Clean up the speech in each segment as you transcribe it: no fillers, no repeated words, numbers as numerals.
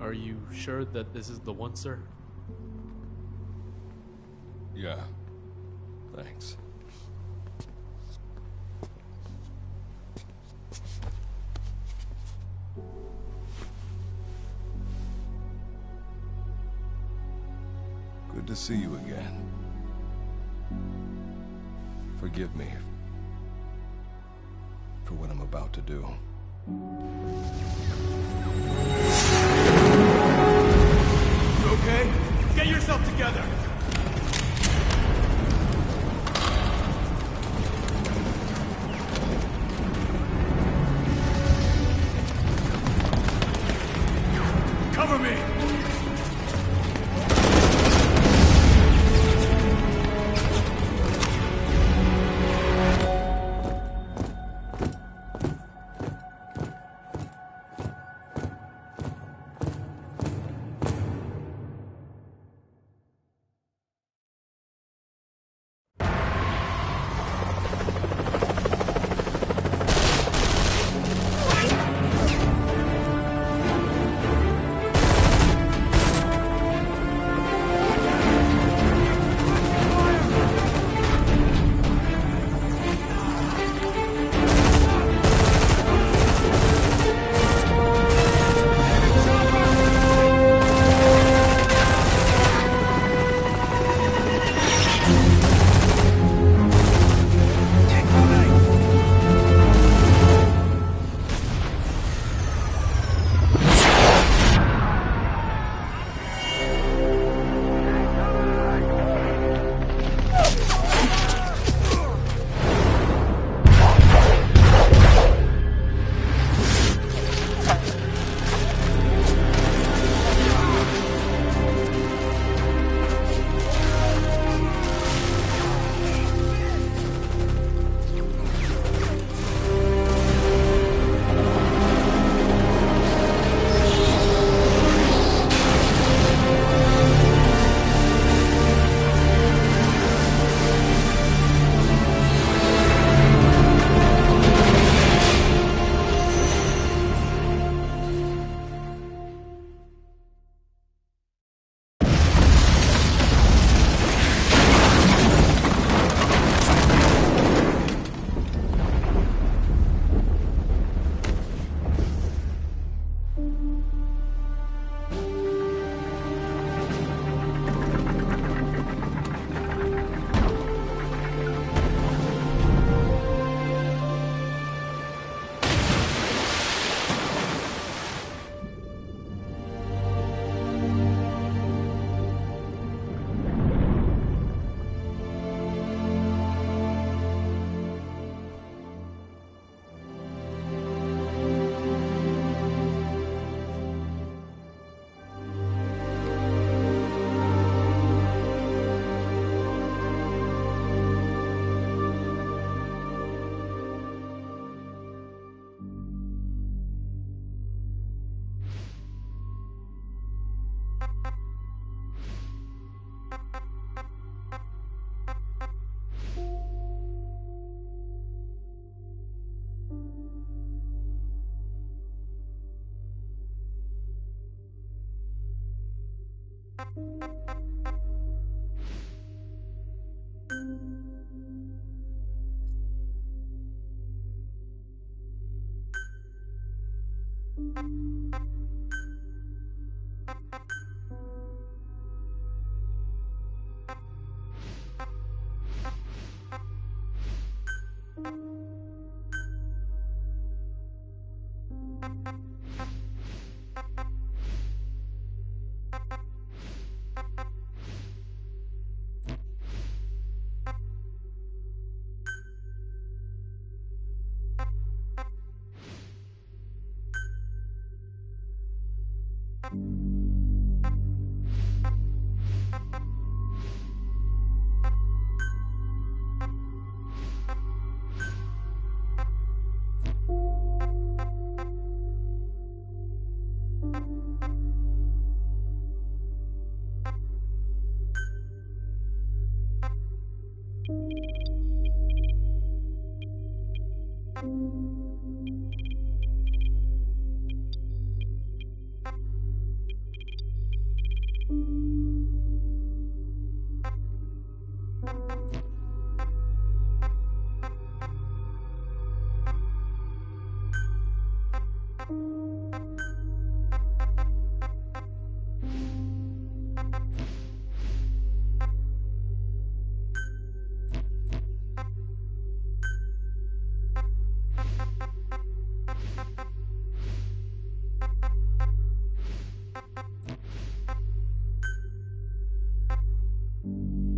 Are you sure that this is the one, sir? Yeah. Thanks. Good to see you again. Forgive me for what I'm about to do. You okay? Get yourself together! Cover me!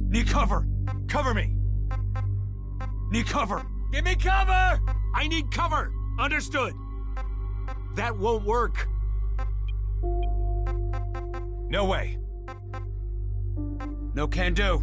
Need cover! Cover me! Need cover! Give me cover! I need cover! Understood! That won't work. No way. No can do.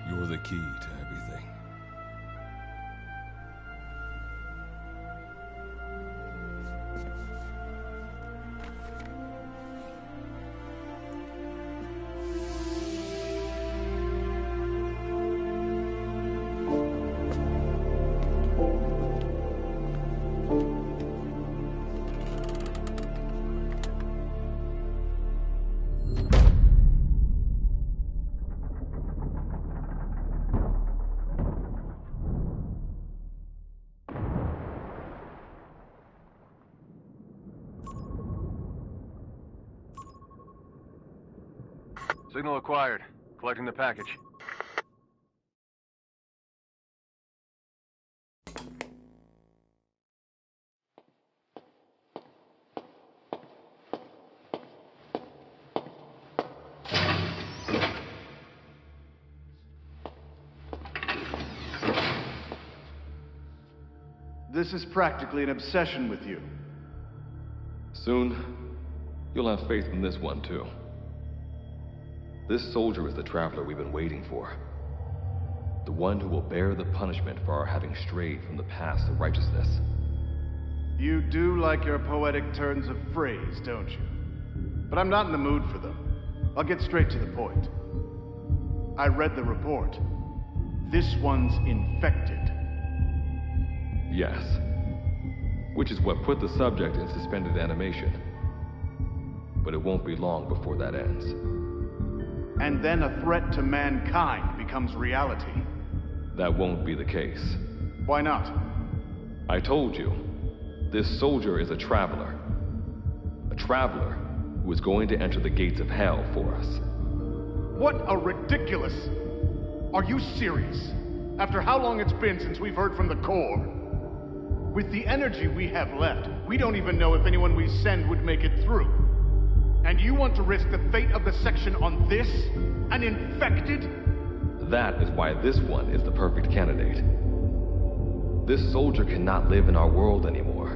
You're the key to everything. Signal acquired. Collecting the package. This is practically an obsession with you. Soon, you'll have faith in this one, too. This soldier is the traveler we've been waiting for. The one who will bear the punishment for our having strayed from the path to righteousness. You do like your poetic turns of phrase, don't you? But I'm not in the mood for them. I'll get straight to the point. I read the report. This one's infected. Yes, which is what put the subject in suspended animation. But it won't be long before that ends. And then a threat to mankind becomes reality. That won't be the case. Why not? I told you, this soldier is a traveler. A traveler who is going to enter the gates of hell for us. What a ridiculous... Are you serious? After how long it's been since we've heard from the Corps? With the energy we have left, we don't even know if anyone we send would make it through. And you want to risk the fate of the section on this? An infected? That is why this one is the perfect candidate. This soldier cannot live in our world anymore.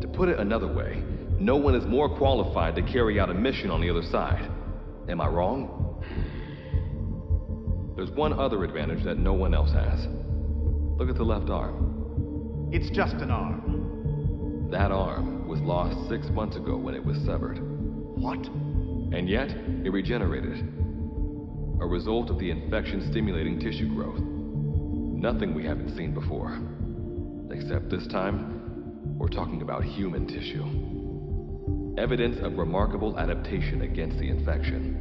To put it another way, no one is more qualified to carry out a mission on the other side. Am I wrong? There's one other advantage that no one else has. Look at the left arm. It's just an arm. That arm was lost 6 months ago when it was severed. What? And yet, it regenerated. A result of the infection-stimulating tissue growth. Nothing we haven't seen before. Except this time, we're talking about human tissue. Evidence of remarkable adaptation against the infection.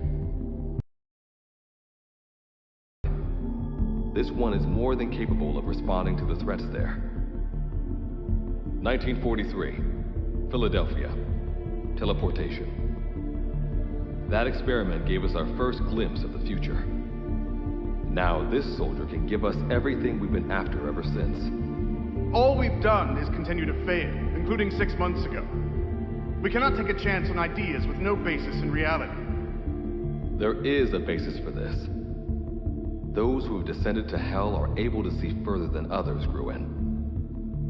This one is more than capable of responding to the threats there. 1943, Philadelphia. Teleportation. That experiment gave us our first glimpse of the future. Now this soldier can give us everything we've been after ever since. All we've done is continue to fail, including 6 months ago. We cannot take a chance on ideas with no basis in reality. There is a basis for this. Those who have descended to hell are able to see further than others, Gruen.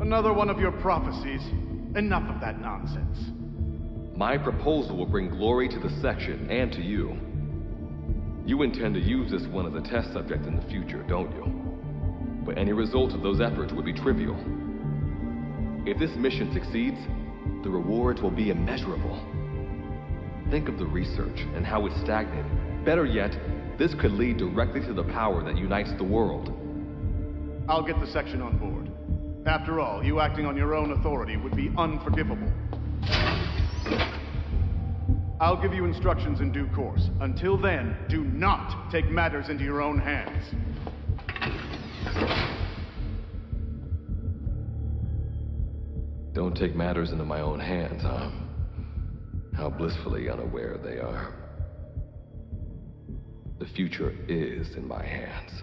Another one of your prophecies. Enough of that nonsense. My proposal will bring glory to the section and to you. You intend to use this one as a test subject in the future, don't you? But any result of those efforts would be trivial. If this mission succeeds, the rewards will be immeasurable. Think of the research and how it's stagnated. Better yet, this could lead directly to the power that unites the world. I'll get the section on board. After all, you acting on your own authority would be unforgivable. I'll give you instructions in due course. Until then, do not take matters into your own hands. Don't take matters into my own hands, huh? How blissfully unaware they are. The future is in my hands.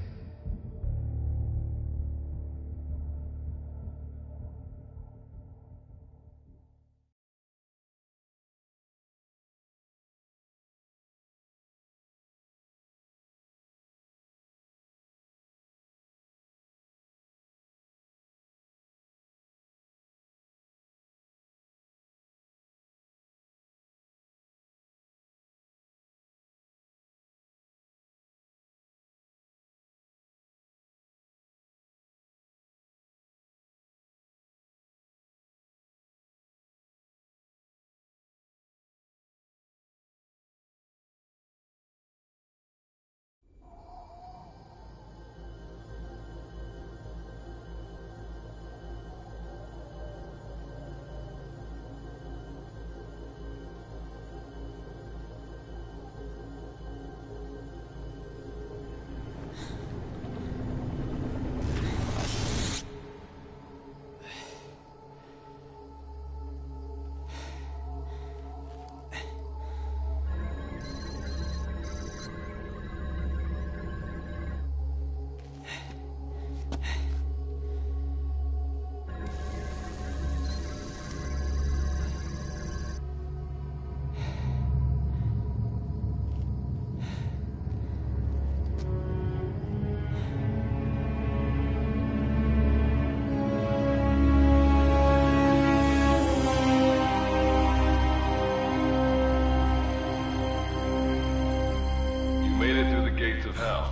Of hell.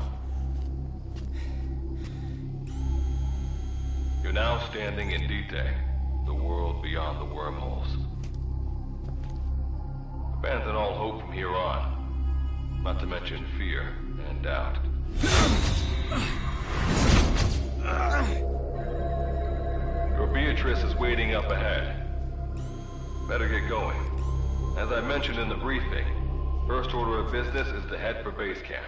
You're now standing in Dite, the world beyond the wormholes. Abandon all hope from here on, not to mention fear and doubt. Your Beatrice is waiting up ahead. Better get going. As I mentioned in the briefing, first order of business is to head for Basecamp.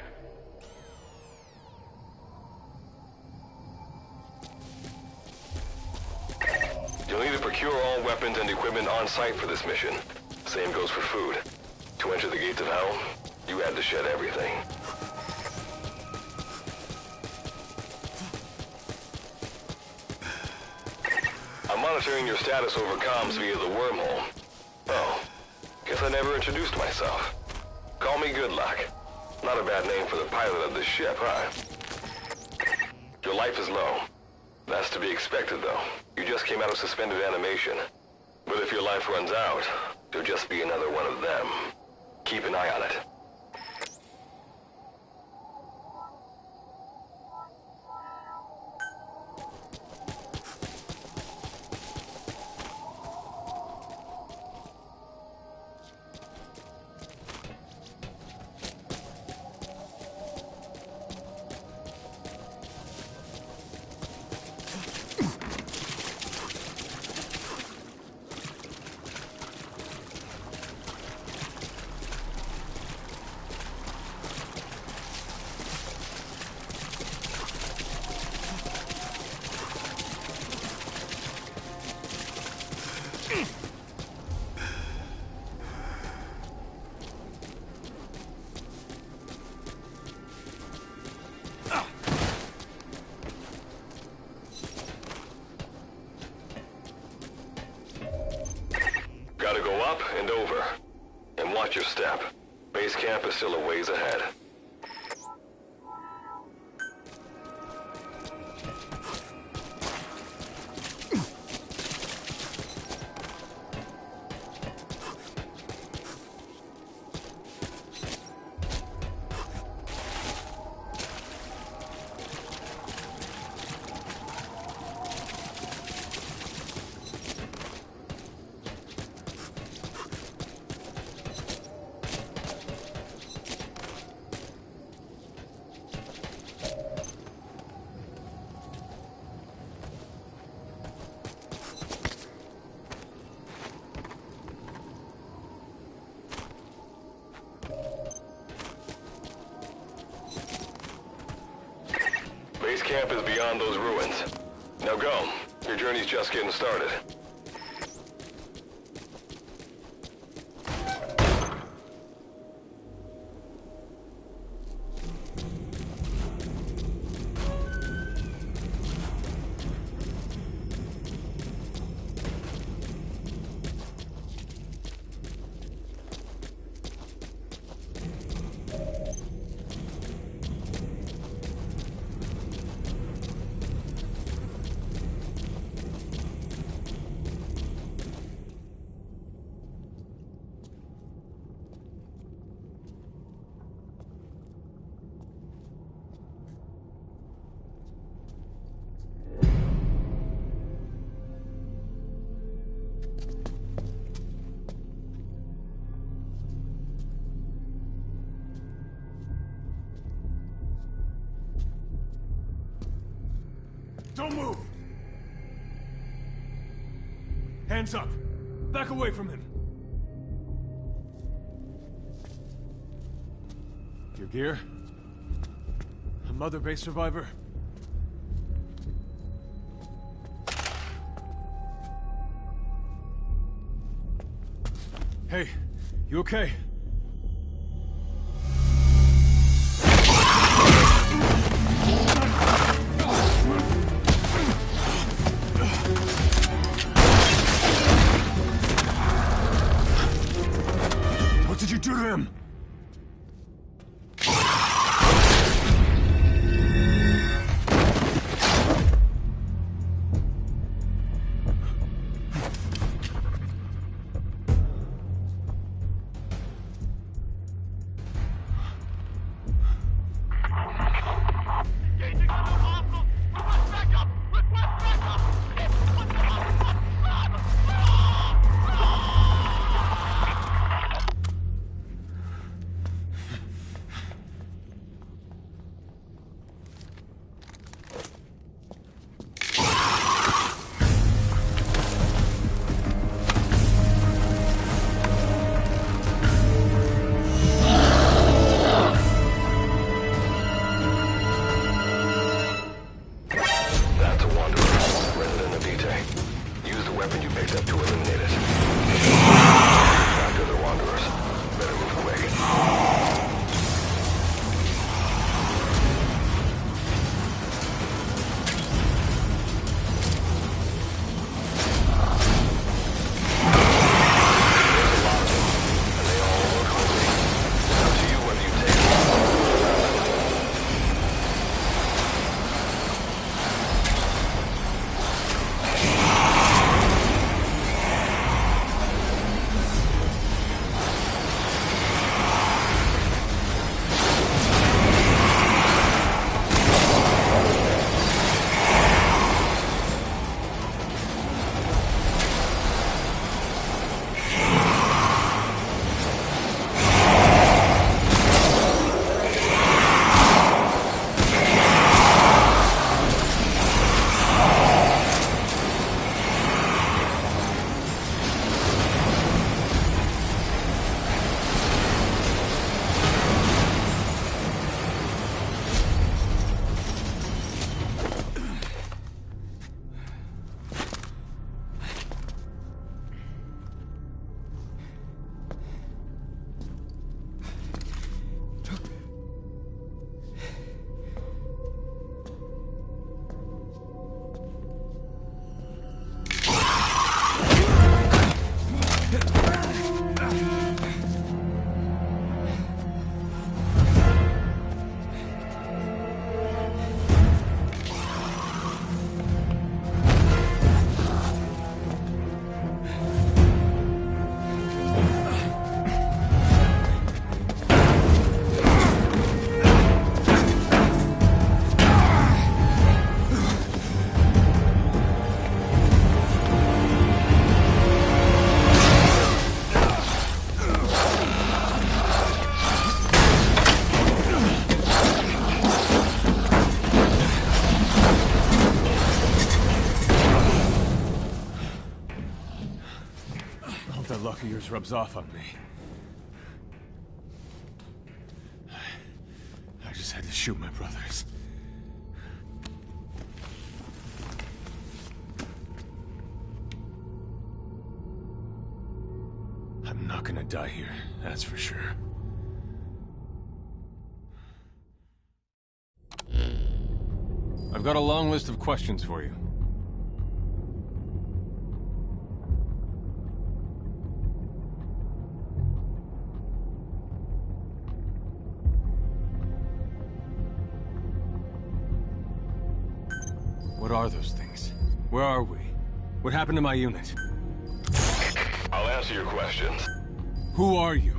You'll need to procure all weapons and equipment on site for this mission. Same goes for food. To enter the gates of hell, you had to shed everything. I'm monitoring your status over comms via the wormhole. Oh, guess I never introduced myself. Call me Good Luck. Not a bad name for the pilot of this ship, huh? Your life is low. That's to be expected, though. You just came out of suspended animation. But if your life runs out, you'll just be another one of them. Keep an eye on it. Gotta go up and over. And watch your step. Basecamp is still a ways ahead. Basecamp is beyond those ruins. Now go. Your journey's just getting started. Don't move! Hands up! Back away from him! Your gear? A Mother Base survivor? Hey, you okay? What did you do to him? luck of yours rubs off on me. I just had to shoot my brothers. I'm not gonna die here, that's for sure. I've got a long list of questions for you. What are those things? Where are we? What happened to my unit? I'll answer your questions. Who are you?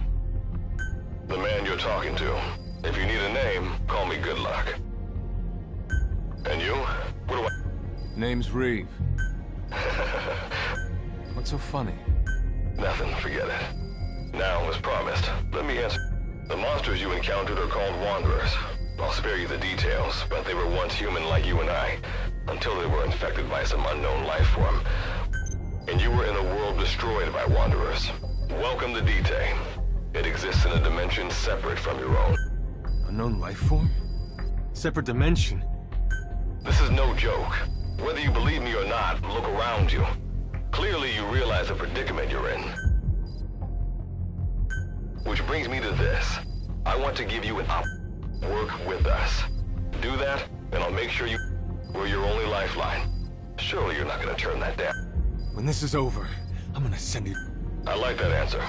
The man you're talking to. If you need a name, call me Good Luck. And you? What do I... Name's Reeve. What's so funny? Nothing, forget it. Now, as promised, let me answer. The monsters you encountered are called Wanderers. I'll spare you the details, but they were once human like you and I, until they were infected by some unknown life form. And you were in a world destroyed by Wanderers. Welcome to D-Day. It exists in a dimension separate from your own. Unknown life form? Separate dimension? This is no joke. Whether you believe me or not, look around you. Clearly you realize the predicament you're in. Which brings me to this. I want to give you an work with us. Do that, and I'll make sure we're your only lifeline. Surely you're not gonna turn that down. When this is over, I'm gonna send you... I like that answer.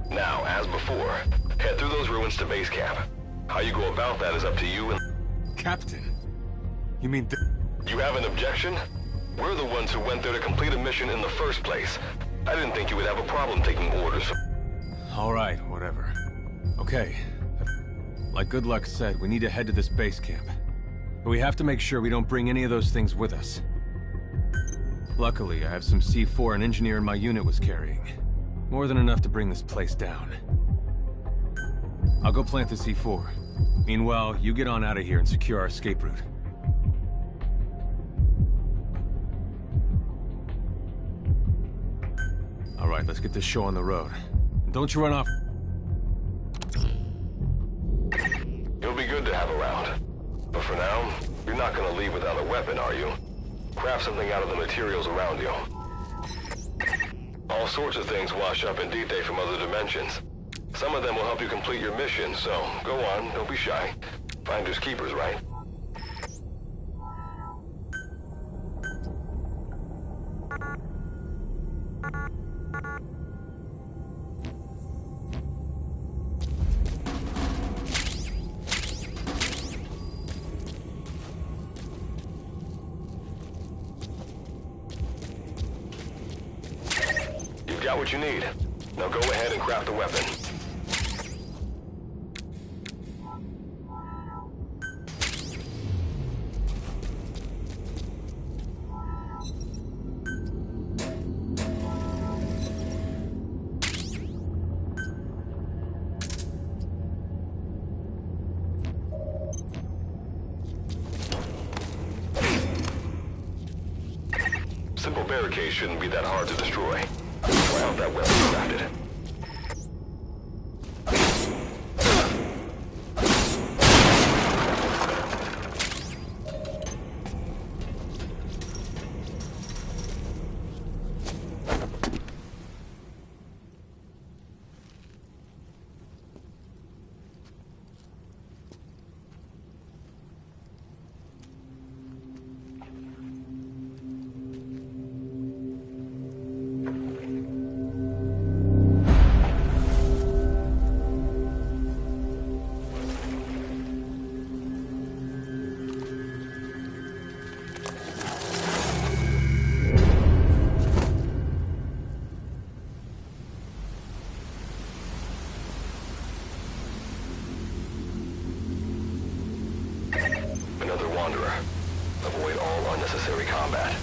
Now, as before, head through those ruins to Basecamp. How you go about that is up to you and... Captain? You mean You have an objection? We're the ones who went there to complete a mission in the first place. I didn't think you would have a problem taking orders from... All right, whatever. Okay. Like Good Luck said, we need to head to this base camp. But we have to make sure we don't bring any of those things with us. Luckily, I have some C4 an engineer in my unit was carrying. More than enough to bring this place down. I'll go plant the C4. Meanwhile, you get on out of here and secure our escape route. All right, let's get this show on the road. And don't you run off... You'll be good to have around. But for now, you're not gonna leave without a weapon, are you? Craft something out of the materials around you. All sorts of things wash up in D-Day from other dimensions. Some of them will help you complete your mission, so go on, don't be shy. Finders keepers, right? You've got what you need. Now go ahead and craft a weapon. Simple barricade shouldn't be that hard to destroy. Try out that weapon crafted. Another Wanderer. Avoid all unnecessary combat.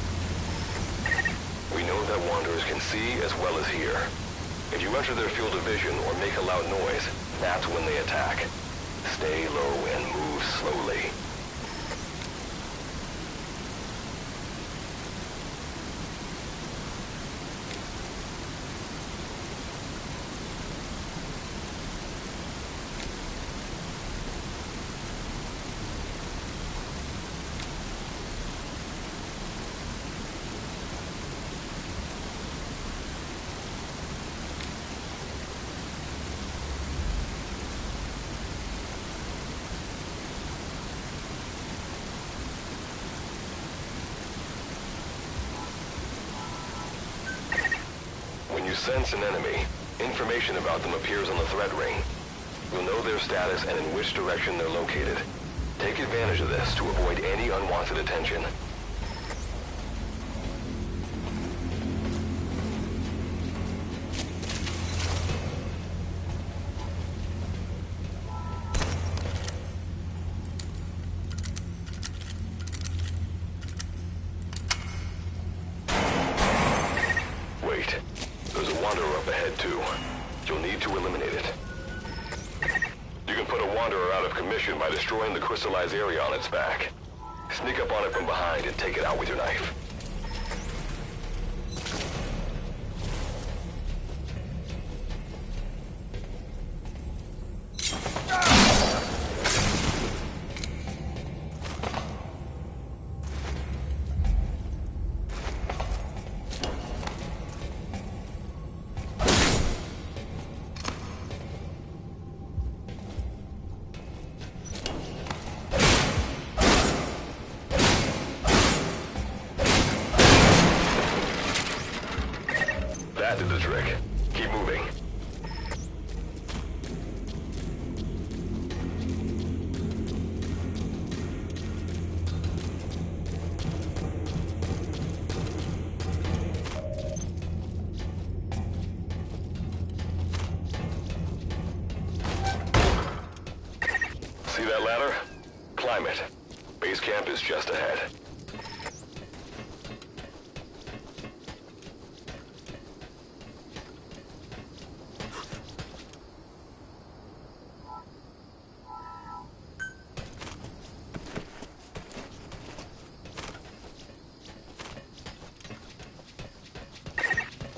We know that Wanderers can see as well as hear. If you enter their field of vision or make a loud noise, that's when they attack. Stay low and move slowly. sense an enemy, information about them appears on the threat ring. You'll know their status and in which direction they're located. Take advantage of this to avoid any unwanted attention. Wait, there's a Wanderer up ahead too. You'll need to eliminate it. You can put a Wanderer out of commission by destroying the crystallized area on its back. Sneak up on it from behind and take it out with your knife. That did the trick. Keep moving. See that ladder? Climb it. Base camp is just ahead.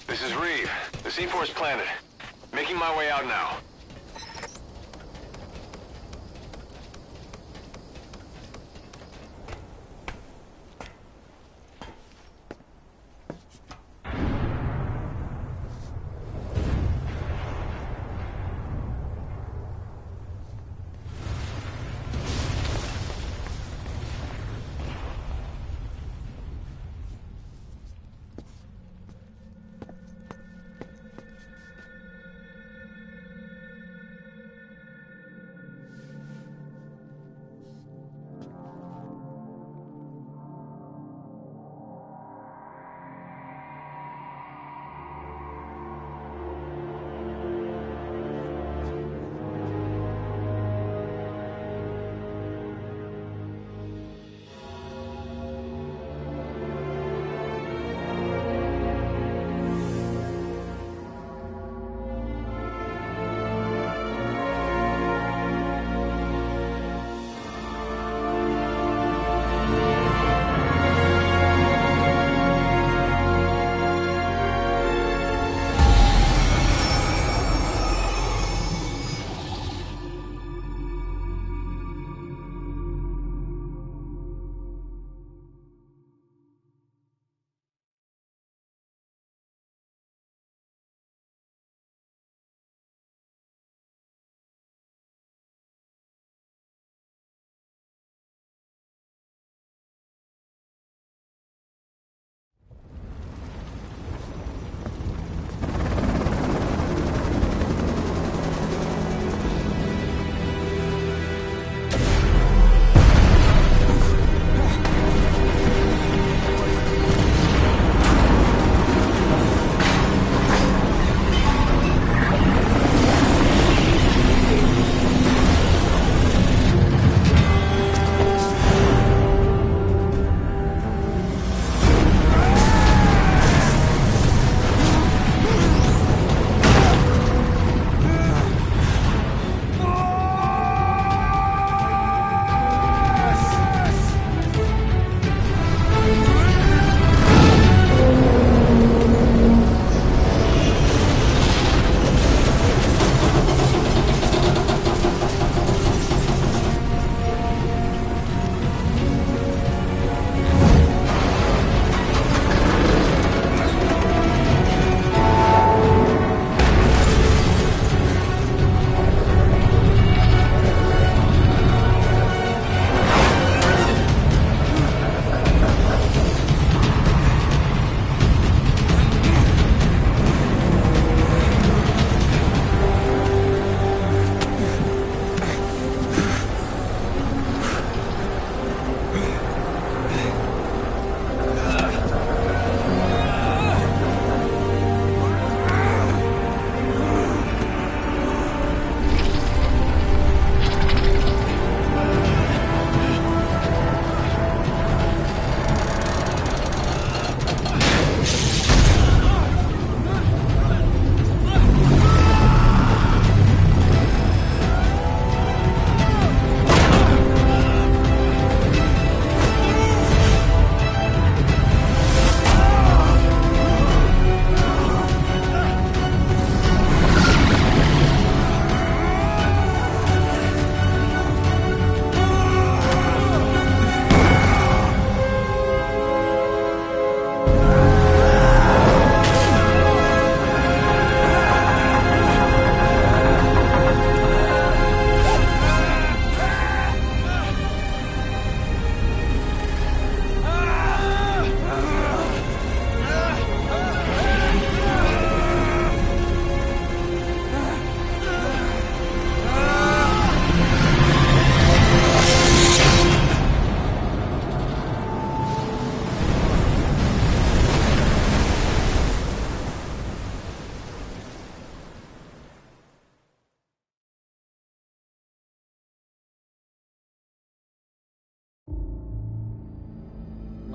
This is Reeve. The C4's planted. Making my way out now.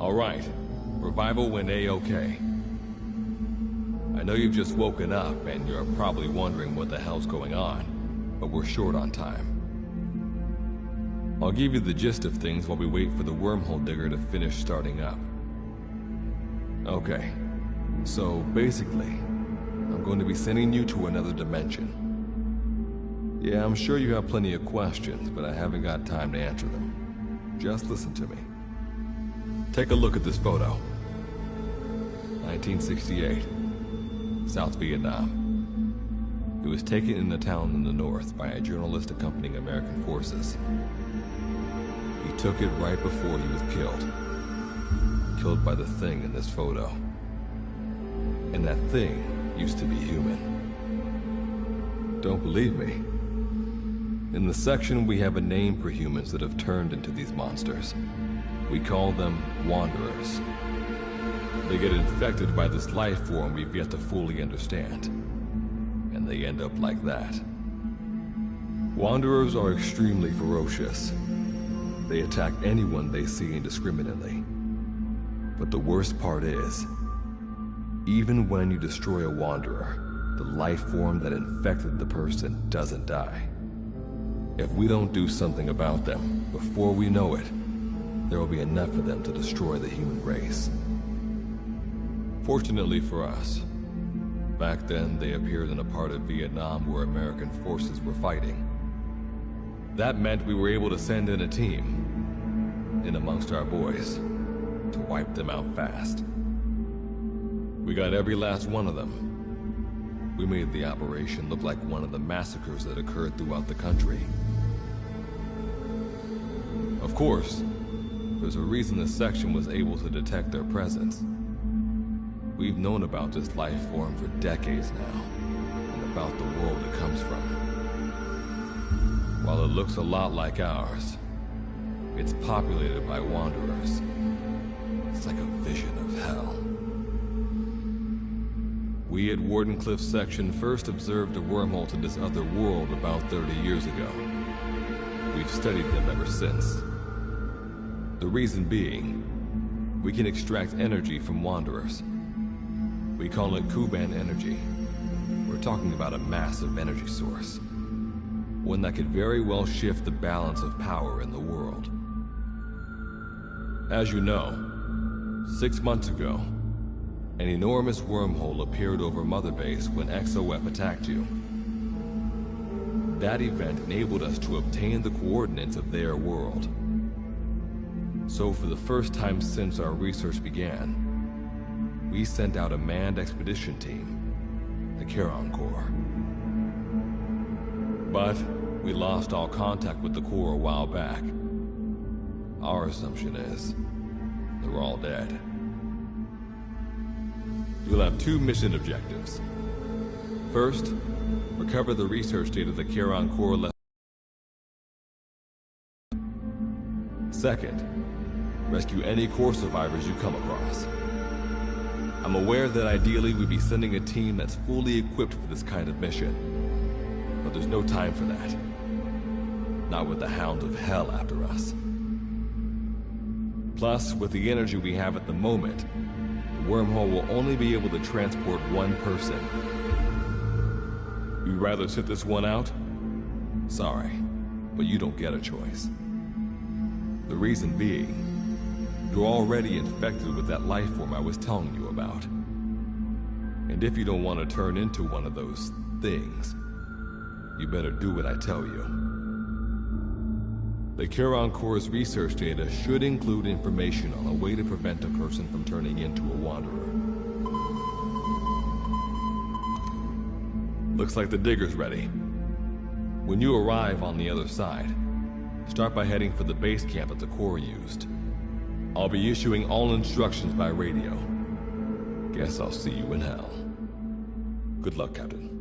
All right. Revival went A-okay. I know you've just woken up and you're probably wondering what the hell's going on, but we're short on time. I'll give you the gist of things while we wait for the wormhole digger to finish starting up. Okay, so basically, I'm going to be sending you to another dimension. Yeah, I'm sure you have plenty of questions, but I haven't got time to answer them. Just listen to me. Take a look at this photo. 1968, South Vietnam. It was taken in a town in the north by a journalist accompanying American forces. He took it right before he was killed. Killed by the thing in this photo. And that thing used to be human. Don't believe me? In the section, we have a name for humans that have turned into these monsters. We call them Wanderers. They get infected by this life form we've yet to fully understand. And they end up like that. Wanderers are extremely ferocious. They attack anyone they see indiscriminately. But the worst part is, even when you destroy a Wanderer, the life form that infected the person doesn't die. If we don't do something about them, before we know it, there will be enough of them to destroy the human race. Fortunately for us, back then they appeared in a part of Vietnam where American forces were fighting. That meant we were able to send in a team, in amongst our boys, to wipe them out fast. We got every last one of them. We made the operation look like one of the massacres that occurred throughout the country. Of course, there's a reason this section was able to detect their presence. We've known about this life form for decades now, and about the world it comes from. While it looks a lot like ours, it's populated by Wanderers. It's like a vision of hell. We at Wardenclyffe section first observed a wormhole to this other world about 30 years ago. We've studied them ever since. The reason being, we can extract energy from Wanderers. We call it Kuban energy. We're talking about a massive energy source. One that could very well shift the balance of power in the world. As you know, 6 months ago, an enormous wormhole appeared over Mother Base when XOF attacked you. That event enabled us to obtain the coordinates of their world. So for the first time since our research began, we sent out a manned expedition team, the Charon Corps. But we lost all contact with the Corps a while back. Our assumption is they're all dead. You'll have 2 mission objectives. First, recover the research data the Charon Corps left. Second, rescue any Corps survivors you come across. I'm aware that ideally we'd be sending a team that's fully equipped for this kind of mission. But there's no time for that. Not with the Hound of Hell after us. Plus, with the energy we have at the moment, the wormhole will only be able to transport one person. You'd rather sit this one out? Sorry, but you don't get a choice. The reason being, you're already infected with that life form I was telling you about. And if you don't want to turn into one of those things, you better do what I tell you. The Charon Corps' research data should include information on a way to prevent a person from turning into a Wanderer. Looks like the digger's ready. When you arrive on the other side, start by heading for the base camp that the Corps used. I'll be issuing all instructions by radio. Guess I'll see you in hell. Good luck, Captain.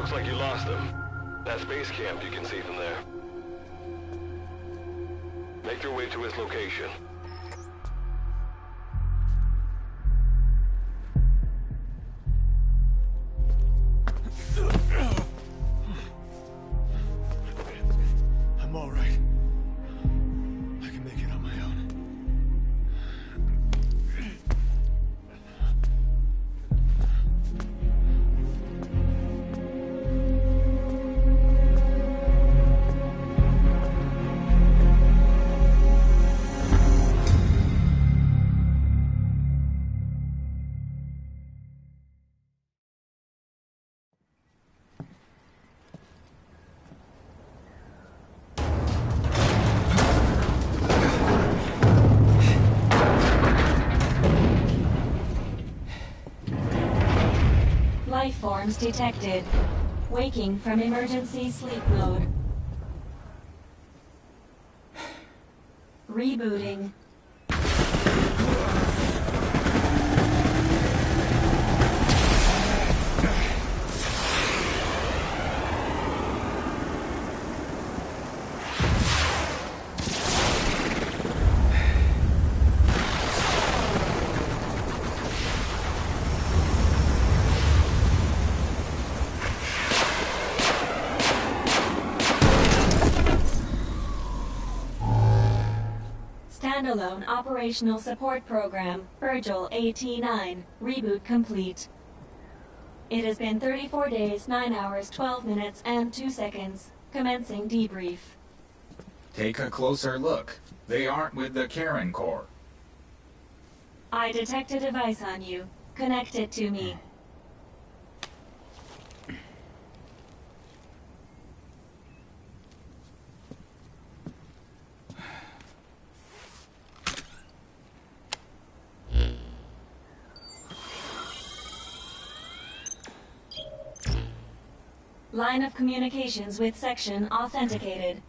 Looks like you lost them. That's Basecamp you can see from there. Make your way to his location. I'm all right. I can make it on my own. Life forms detected. Waking from emergency sleep mode. Rebooting. Standalone Operational Support Program, Virgil AT-9, reboot complete. It has been 34 days, 9 hours, 12 minutes, and 2 seconds. Commencing debrief. Take a closer look. They aren't with the Karen Corps. I detect a device on you. Connect it to me. Line of communications with section authenticated.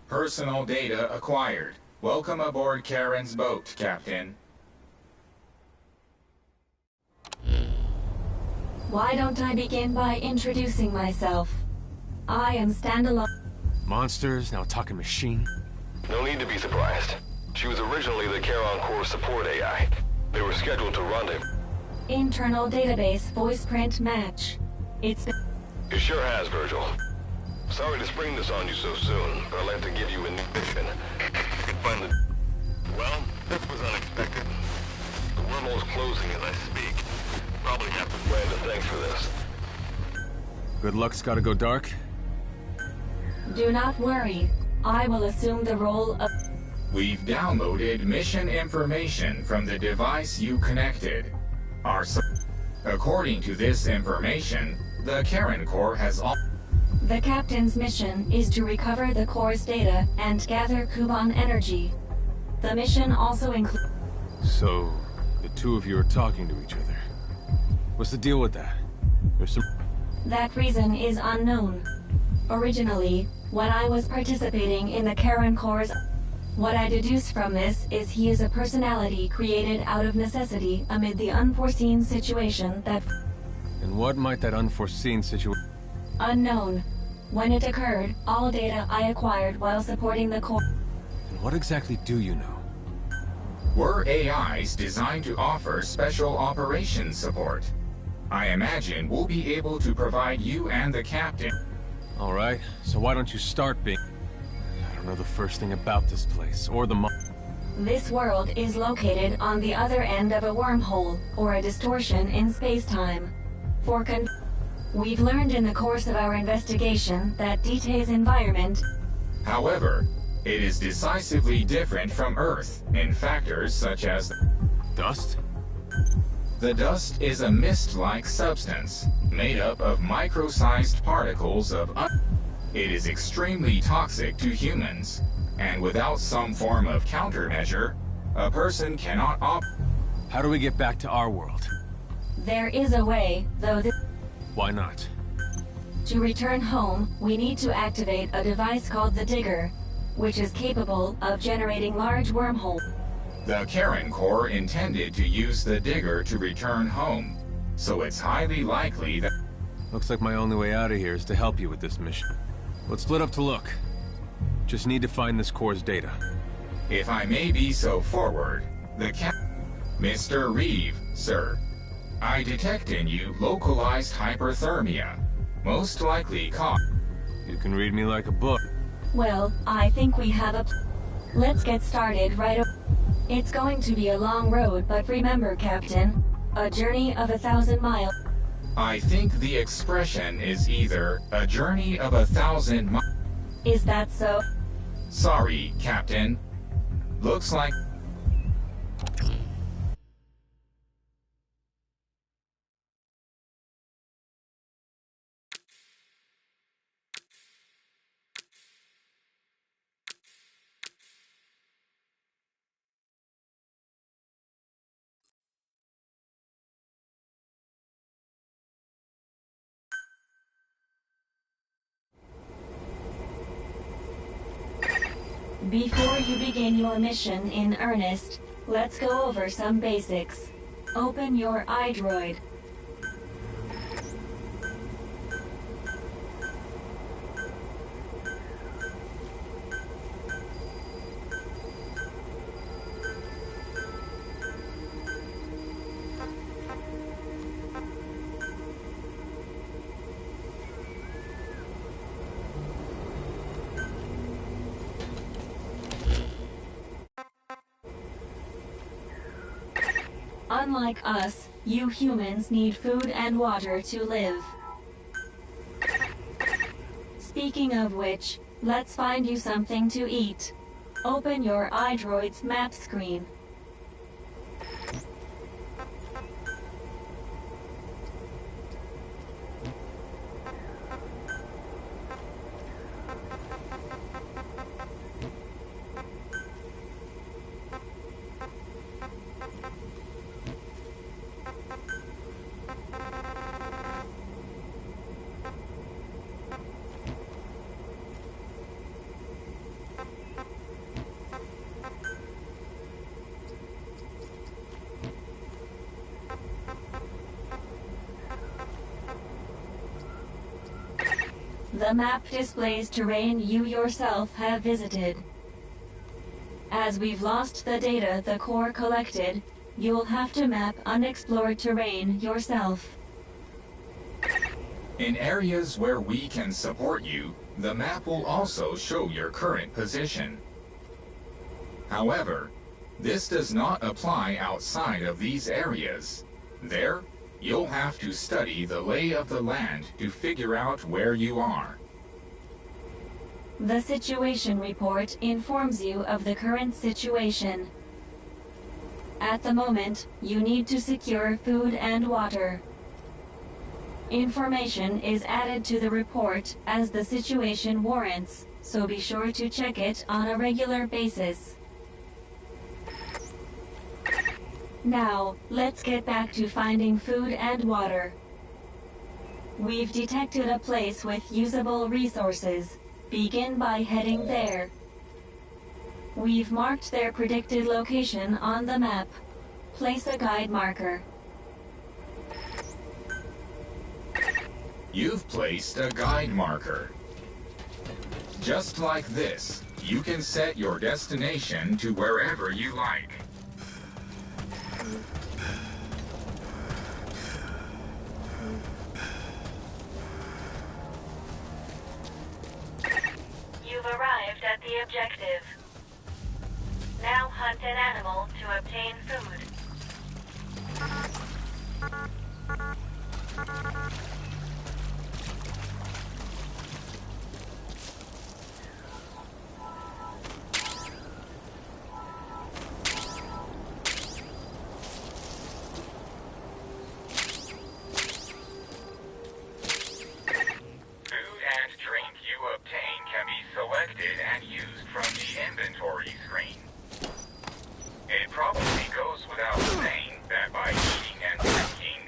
Personal data acquired. Welcome aboard Karen's boat, Captain. Why don't I begin by introducing myself? I am Standalone. Monsters, now talking machine. No need to be surprised. She was originally the Charon Corps support AI. They were scheduled to rendezvous. Internal database voice print match. It's been... It sure has, Virgil. Sorry to spring this on you so soon, but I'll have to give you a new mission. You can find the... Well, this was unexpected. The wormhole's closing as I speak. Probably have to plan to thanks for this. Good luck's gotta go dark. Do not worry. I will assume the role of... We've downloaded mission information from the device you connected. According to this information, the Karen Corps has all... The captain's mission is to recover the Corps' data and gather Kuban energy. The mission also includes... So, the two of you are talking to each other. What's the deal with that? There's some... That reason is unknown. Originally, when I was participating in the Karen Corps... What I deduce from this is he is a personality created out of necessity amid the unforeseen situation that... And what might that unforeseen situation... Unknown. When it occurred, all data I acquired while supporting the Corps... And what exactly do you know? We're AIs designed to offer special operations support. I imagine we'll be able to provide you and the captain... Alright, so why don't you start being... I don't know the first thing about this place, or the This world is located on the other end of a wormhole, or a distortion in space-time. We've learned in the course of our investigation that DT's environment... However, it is decisively different from Earth in factors such as... Dust? The dust is a mist-like substance, made up of micro-sized particles of... It is extremely toxic to humans, and without some form of countermeasure, a person cannot How do we get back to our world? There is a way, though Why not? To return home, we need to activate a device called the Digger, which is capable of generating large wormholes. The Karen Corps intended to use the Digger to return home, so it's highly likely that... Looks like my only way out of here is to help you with this mission. Let's split up to look. Just need to find this core's data. If I may be so forward, Mr. Reeve, sir. I detect in you localized hyperthermia. Most likely caused. You can read me like a book. Well, I think we have a... Let's get started right away. It's going to be a long road, but remember, Captain, a journey of 1,000 miles. I think the expression is either a journey of 1,000 miles. Is that so? Sorry, Captain. Looks like... Before you begin your mission in earnest, let's go over some basics. Open your iDroid. Unlike us, you humans need food and water to live. Speaking of which, let's find you something to eat. Open your iDroid's map screen. The map displays terrain you yourself have visited. As we've lost the data the core collected, you'll have to map unexplored terrain yourself. In areas where we can support you, the map will also show your current position. However, this does not apply outside of these areas. There, you'll have to study the lay of the land to figure out where you are. The situation report informs you of the current situation. At the moment, you need to secure food and water. Information is added to the report as the situation warrants, so be sure to check it on a regular basis. Now, let's get back to finding food and water. We've detected a place with usable resources. Begin by heading there. We've marked their predicted location on the map. Place a guide marker. You've placed a guide marker. Just like this, you can set your destination to wherever you like. You've arrived at the objective. Now hunt an animal to obtain food. And used from the inventory screen. It probably goes without saying that by eating and drinking,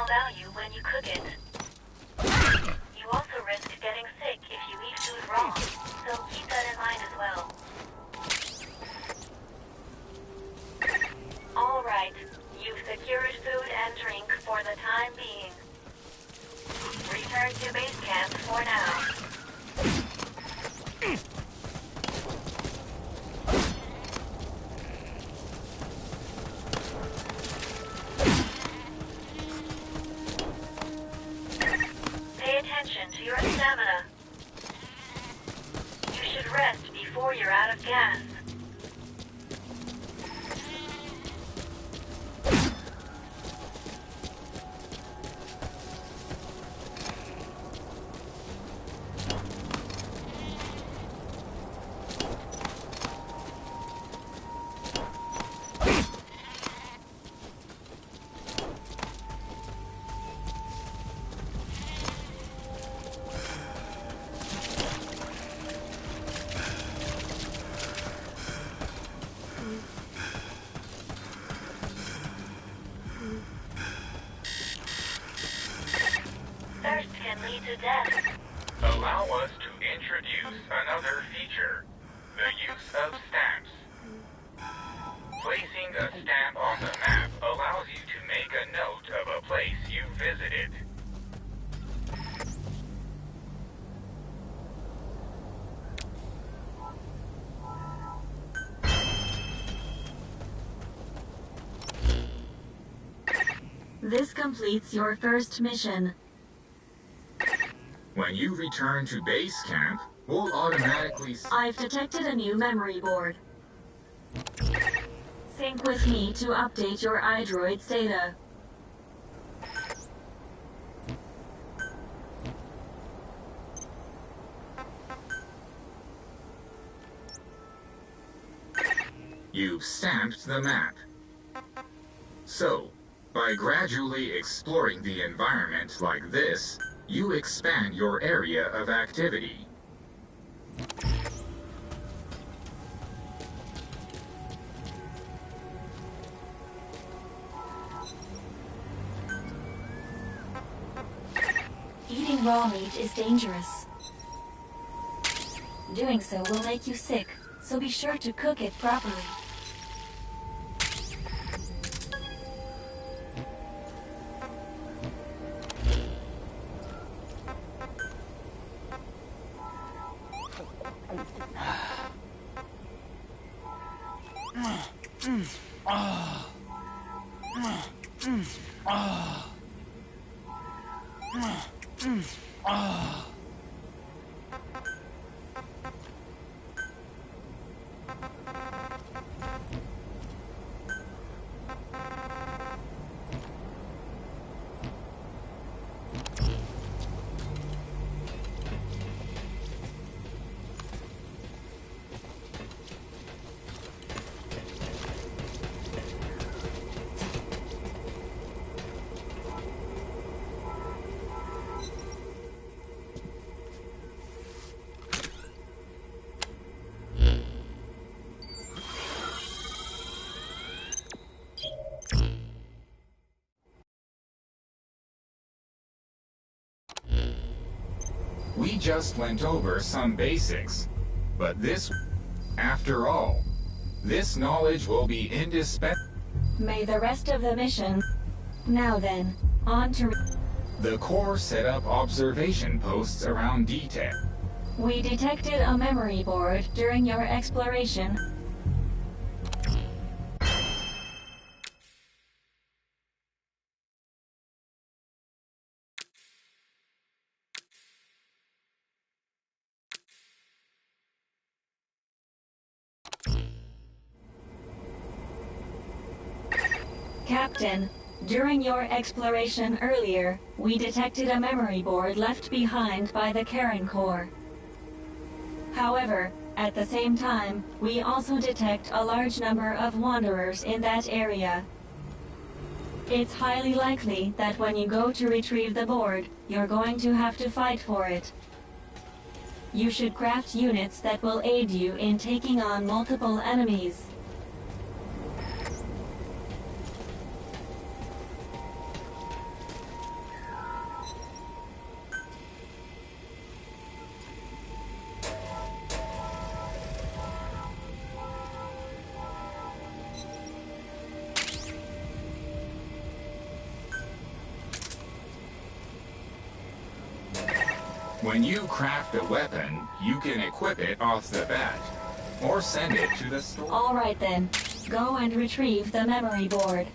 nutritional value when you cook it. You also risk getting sick if you eat food raw, so keep that in mind as well. All right, you've secured food and drink for the time being. Return to base camp for now. Pay attention to your stamina. You should rest before you're out of gas. Thirst can lead to death. Allow us to introduce another feature, the use of stamps. Placing a stamp on the map allows you to make a note of a place you visited. This completes your first mission. When you return to base camp, we'll automatically... I've detected a new memory board. Sync with me to update your iDroid's data. You've stamped the map. So, by gradually exploring the environment like this, you expand your area of activity. Eating raw meat is dangerous. Doing so will make you sick, so be sure to cook it properly. We just went over some basics, but after all, this knowledge will be indispensable. May the rest of the mission... Now then, on to... The Corps set up observation posts around detail. We detected a memory board during your exploration. Captain, during your exploration earlier, we detected a memory board left behind by the Karen Corps. However, at the same time, we also detect a large number of wanderers in that area. It's highly likely that when you go to retrieve the board, you're going to have to fight for it. You should craft units that will aid you in taking on multiple enemies. When you craft a weapon, you can equip it off the bat, or send it to the store. All right then. Go and retrieve the memory board.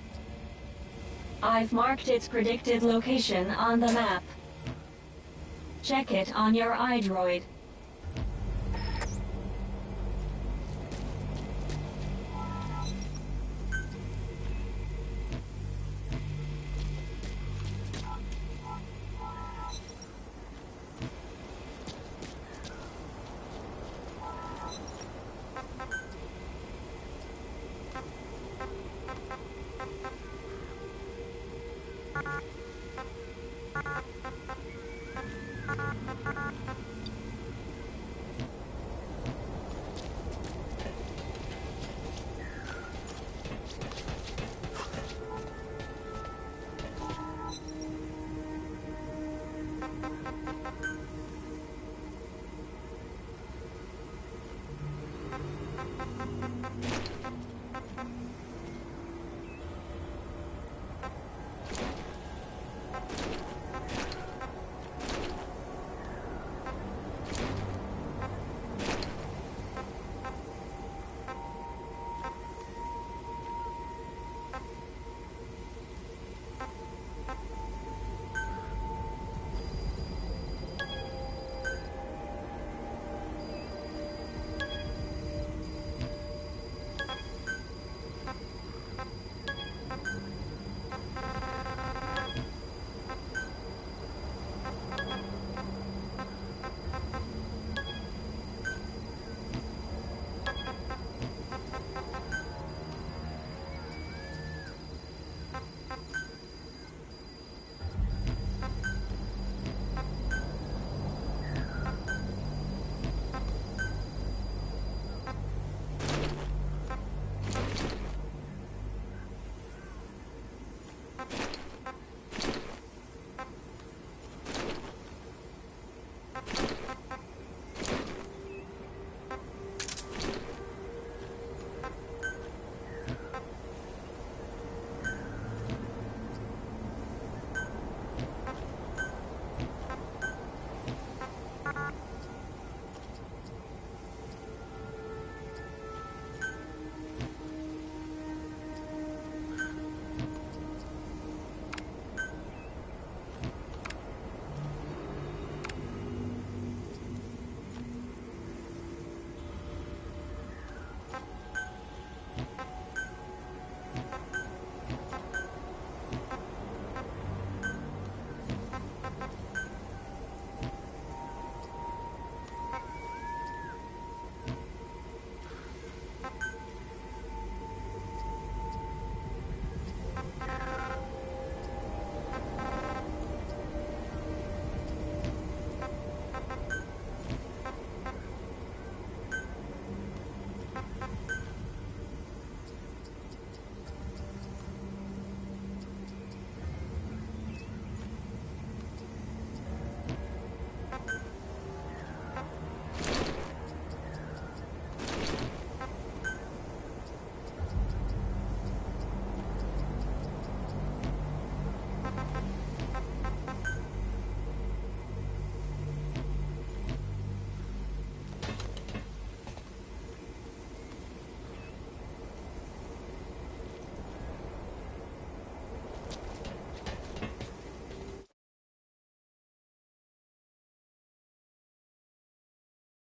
I've marked its predicted location on the map. Check it on your iDroid.